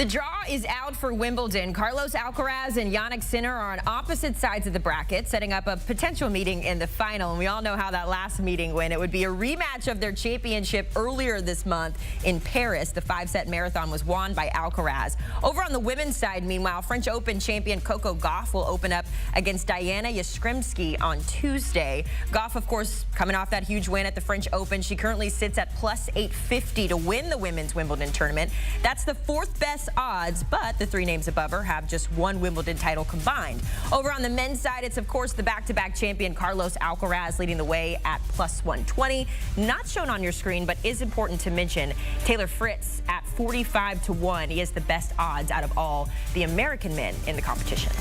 The draw is out for Wimbledon. Carlos Alcaraz and Jannik Sinner are on opposite sides of the bracket, setting up a potential meeting in the final. And we all know how that last meeting went. It would be a rematch of their championship earlier this month in Paris. The 5-set marathon was won by Alcaraz. Over on the women's side, meanwhile, French Open champion Coco Gauff will open up against Diana Yastremski on Tuesday. Gauff, of course, coming off that huge win at the French Open. She currently sits at plus 850 to win the women's Wimbledon tournament. That's the fourth best odds, but the three names above her have just one Wimbledon title combined. Over on the men's side, it's of course the back-to-back champion Carlos Alcaraz leading the way at plus 120. Not shown on your screen, but is important to mention. Taylor Fritz at 45 to 1. He has the best odds out of all the American men in the competition.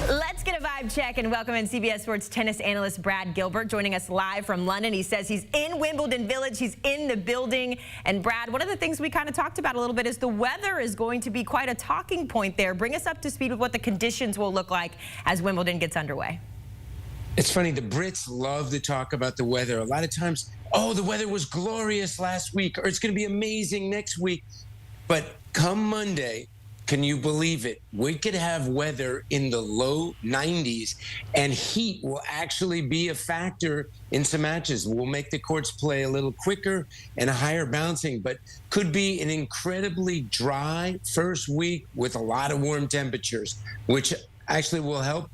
Let's get a vibe check and welcome in CBS Sports tennis analyst Brad Gilbert joining us live from London. He says he's in Wimbledon Village. He's in the building. And Brad, one of the things we kind of talked about a little bit is the weather is going to be quite a talking point there. Bring us up to speed with what the conditions will look like as Wimbledon gets underway. It's funny, the Brits love to talk about the weather. A lot of times, oh, the weather was glorious last week, or it's going to be amazing next week. But come Monday, can you believe it? We could have weather in the low 90s, and heat will actually be a factor in some matches. We'll make the courts play a little quicker and higher bouncing, but could be an incredibly dry first week with a lot of warm temperatures, which actually will help,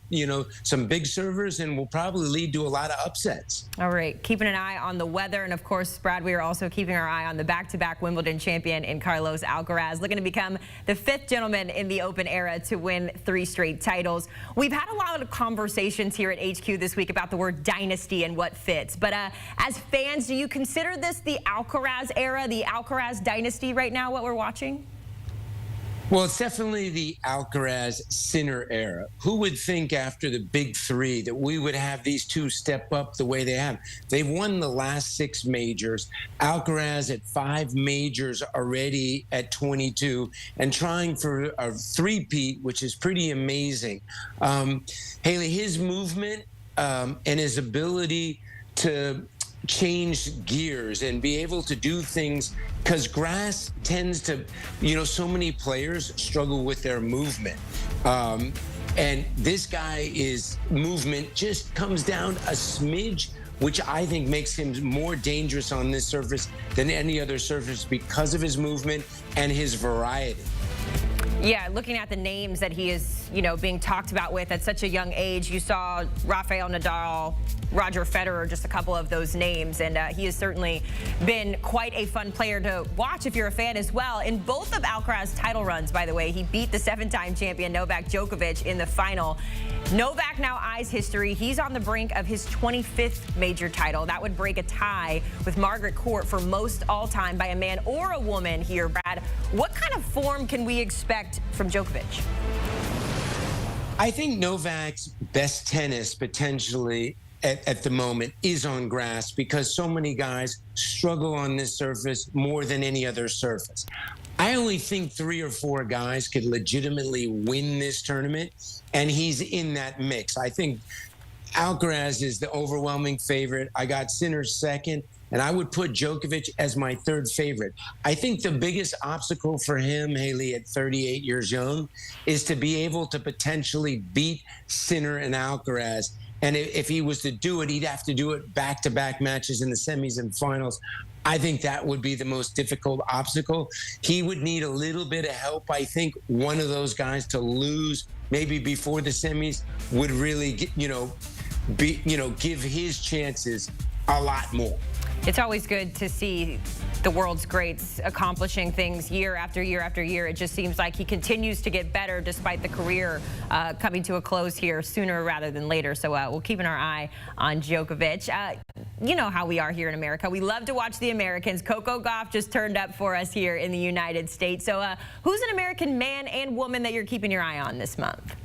some big servers and will probably lead to a lot of upsets. All right, keeping an eye on the weather. And of course, Brad, we are also keeping our eye on the back-to-back Wimbledon champion in Carlos Alcaraz, looking to become the fifth gentleman in the Open era to win 3 straight titles. We've had a lot of conversations here at HQ this week about the word dynasty and what fits. But as fans, do you consider this the Alcaraz era, the Alcaraz dynasty right now, what we're watching? Well, it's definitely the Alcaraz-Sinner era. Who would think after the big three that we would have these two step up the way they have? They've won the last 6 majors. Alcaraz at 5 majors already at 22 and trying for a three-peat, which is pretty amazing. Haley, his movement and his ability to change gears and be able to do things, because grass tends to, so many players struggle with their movement. And this guy's movement just comes down a smidge, which I think makes him more dangerous on this surface than any other surface because of his movement and his variety. Yeah, looking at the names that he is, being talked about with at such a young age, you saw Rafael Nadal, Roger Federer, just a couple of those names, and he has certainly been quite a fun player to watch if you're a fan as well. In both of Alcaraz's title runs, by the way, he beat the 7-time champion Novak Djokovic in the final. Novak now eyes history. He's on the brink of his 25th major title. That would break a tie with Margaret Court for most all-time by a man or a woman here, Brad. What kind of form can we expect from Djokovic? I think Novak's best tennis potentially at the moment is on grass because so many guys struggle on this surface more than any other surface. I only think 3 or 4 guys could legitimately win this tournament, and he's in that mix. I think Alcaraz is the overwhelming favorite. I got Sinner second, and I would put Djokovic as my 3rd favorite. I think the biggest obstacle for him, Haley, at 38 years young, is to be able to potentially beat Sinner and Alcaraz. And if he was to do it, he'd have to do it back-to-back matches in the semis and finals. I think that would be the most difficult obstacle. He would need a little bit of help. I think one of those guys to lose maybe before the semis would really, give his chances a lot more. It's always good to see the world's greats accomplishing things year after year after year. It just seems like he continues to get better despite the career coming to a close here sooner rather than later. So we'll keep our eye on Djokovic. You know how we are here in America. We love to watch the Americans. Coco Gauff just turned up for us here in the United States. So who's an American man and woman that you're keeping your eye on this month?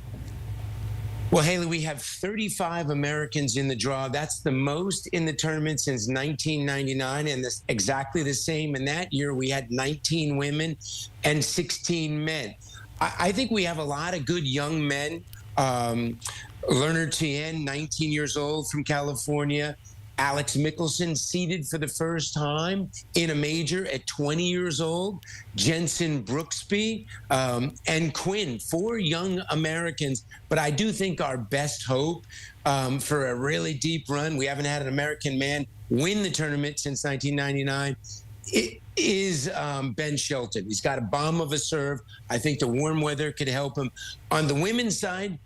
Well, Haley, we have 35 Americans in the draw. That's the most in the tournament since 1999, and this exactly the same. In that year, we had 19 women and 16 men. I think we have a lot of good young men. Leonard Tien, 19 years old from California. Alex Mickelson seeded for the first time in a major at 20 years old. Jensen Brooksby and Quinn, 4 young Americans. But I do think our best hope for a really deep run, we haven't had an American man win the tournament since 1999, it is Ben Shelton. He's got a bomb of a serve. I think the warm weather could help him. On the women's side,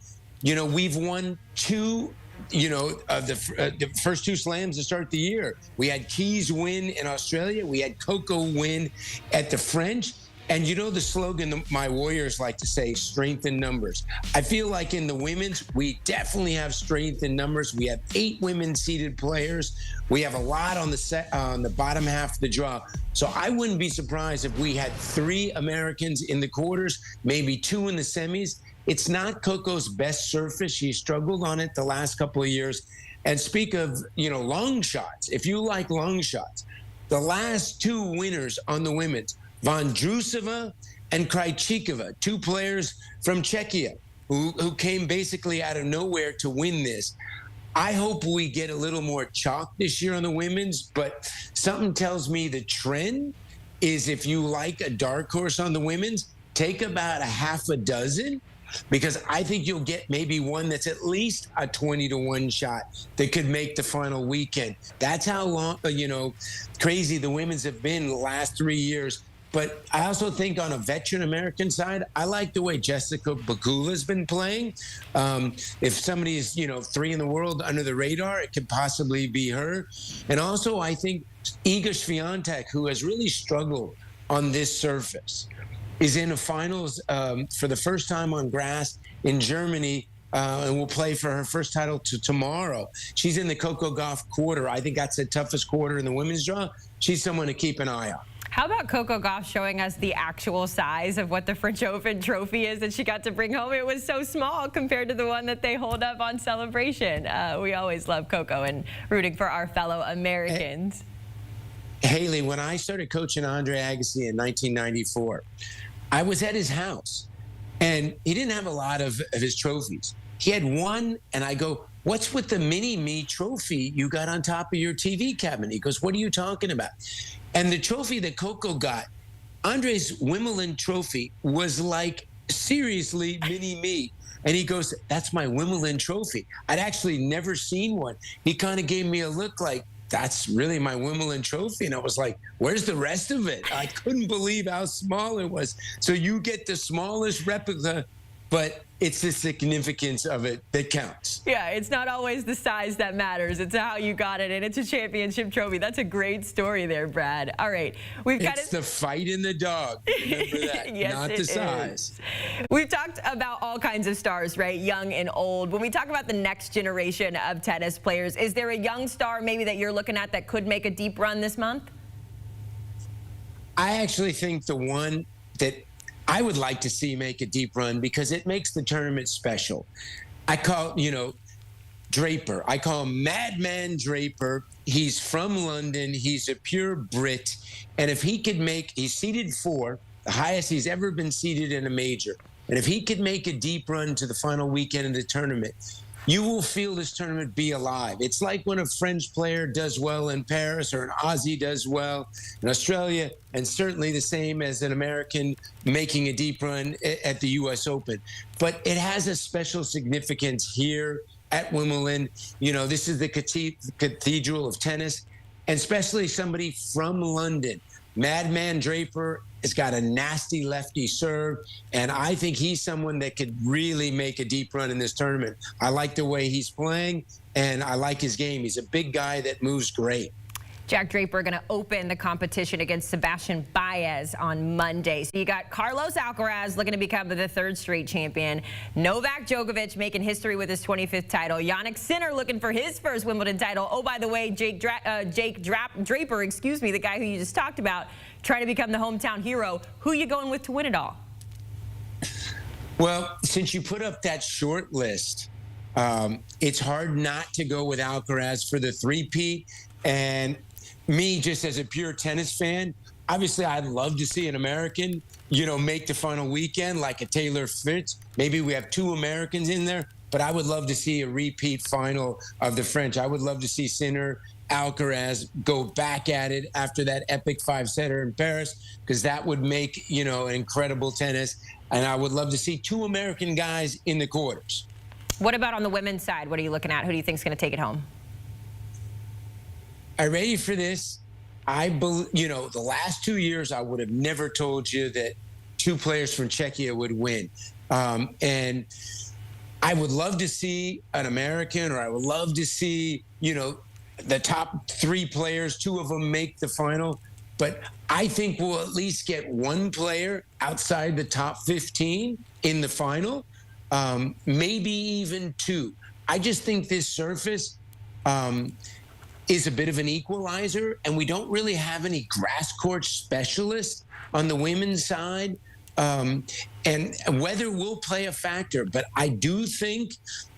we've won 2 the first 2 slams to start the year. We had Keys win in Australia. We had Coco win at the French. And the slogan my Warriors like to say, strength in numbers. I feel like in the women's, we definitely have strength in numbers. We have 8 women seeded players. We have a lot on the bottom half of the draw. So I wouldn't be surprised if we had 3 Americans in the quarters, maybe 2 in the semis. It's not Coco's best surface. She struggled on it the last couple of years. And speak of, long shots. If you like long shots, the last 2 winners on the women's, Vondrousova and Krejcikova, 2 players from Czechia who came basically out of nowhere to win this. I hope we get a little more chalk this year on the women's, but something tells me the trend is if you like a dark horse on the women's, take about a half a dozen, because I think you'll get maybe one that's at least a 20-to-1 shot that could make the final weekend. That's how long, crazy the women's have been the last 3 years. But I also think on a veteran American side, I like the way Jessica Pegula's been playing. If somebody is, 3 in the world under the radar, it could possibly be her. And also, I think Iga Swiatek, who has really struggled on this surface, is in the finals for the first time on grass in Germany, and will play for her first title tomorrow. She's in the Coco Gauff quarter. I think that's the toughest quarter in the women's draw. She's someone to keep an eye on. How about Coco Gauff showing us the actual size of what the French Open trophy is that she got to bring home? It was so small compared to the one that they hold up on Celebration. We always love Coco and rooting for our fellow Americans. Haley, when I started coaching Andre Agassi in 1994, I was at his house, and he didn't have a lot of his trophies. He had one, and I go, "What's with the mini-me trophy you got on top of your TV cabinet?" He goes, "What are you talking about?" And the trophy that Coco got, Andre's Wimbledon trophy, was like, seriously, mini-me. And he goes, "That's my Wimbledon trophy." I'd actually never seen one. He kind of gave me a look like, "That's really my Wimbledon trophy." And I was like, "Where's the rest of it?" I couldn't believe how small it was. So you get the smallest replica, but it's the significance of it that counts. Yeah, it's not always the size that matters. It's how you got it, and it's a championship trophy. That's a great story there, Brad. All right. It's the fight in the dog. Remember that, yes, not the size. We've talked about all kinds of stars, right, young and old. When we talk about the next generation of tennis players, is there a young star maybe that you're looking at that could make a deep run this month? I actually think the one that I would like to see make a deep run, because it makes the tournament special. I call, Draper. I call him Madman Draper. He's from London. He's a pure Brit. And if he could he's seeded 4, the highest he's ever been seeded in a major. And if he could make a deep run to the final weekend of the tournament, you will feel this tournament be alive. It's like when a French player does well in Paris, or an Aussie does well in Australia, and certainly the same as an American making a deep run at the U.S. Open. But it has a special significance here at Wimbledon. This is the cathedral of tennis, and especially somebody from London. Madman Draper has got a nasty lefty serve, and I think he's someone that could really make a deep run in this tournament. I like the way he's playing, and I like his game. He's a big guy that moves great. Jack Draper going to open the competition against Sebastian Baez on Monday. So you got Carlos Alcaraz looking to become the 3rd straight champion. Novak Djokovic making history with his 25th title. Jannik Sinner looking for his first Wimbledon title. Oh, by the way, Jake Draper, the guy who you just talked about, trying to become the hometown hero. Who you going with to win it all? Well, since you put up that short list, it's hard not to go with Alcaraz for the three-peat. And me, just as a pure tennis fan, obviously I'd love to see an American, make the final weekend, like a Taylor Fritz. Maybe we have 2 Americans in there, but I would love to see a repeat final of the French. I would love to see Sinner Alcaraz go back at it after that epic 5-setter in Paris, because that would make, an incredible tennis. And I would love to see 2 American guys in the quarters. What about on the women's side? What are you looking at? Who do you think is going to take it home? Are you ready for this? I believe, the last 2 years, I would have never told you that 2 players from Czechia would win. And I would love to see an American, or I would love to see, the top 3 players, 2 of them make the final. But I think we'll at least get 1 player outside the top 15 in the final, maybe even 2. I just think this surface is a bit of an equalizer, and we don't really have any grass court specialists on the women's side. And weather will play a factor, but I do think,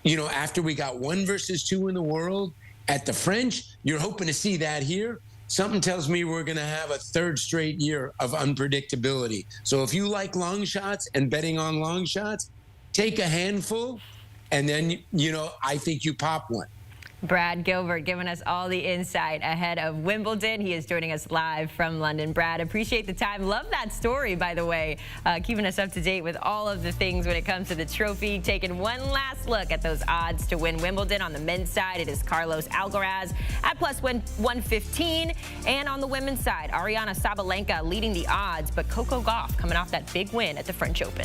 after we got 1 versus 2 in the world at the French, you're hoping to see that here. Something tells me we're going to have a 3rd straight year of unpredictability. So if you like long shots and betting on long shots, take a handful, and then, I think you pop one. Brad Gilbert giving us all the insight ahead of Wimbledon. He is joining us live from London. Brad, appreciate the time. Love that story, by the way, keeping us up to date with all of the things when it comes to the trophy. Taking one last look at those odds to win Wimbledon. On the men's side, it is Carlos Alcaraz at plus 115. And on the women's side, Ariana Sabalenka leading the odds, but Coco Gauff coming off that big win at the French Open.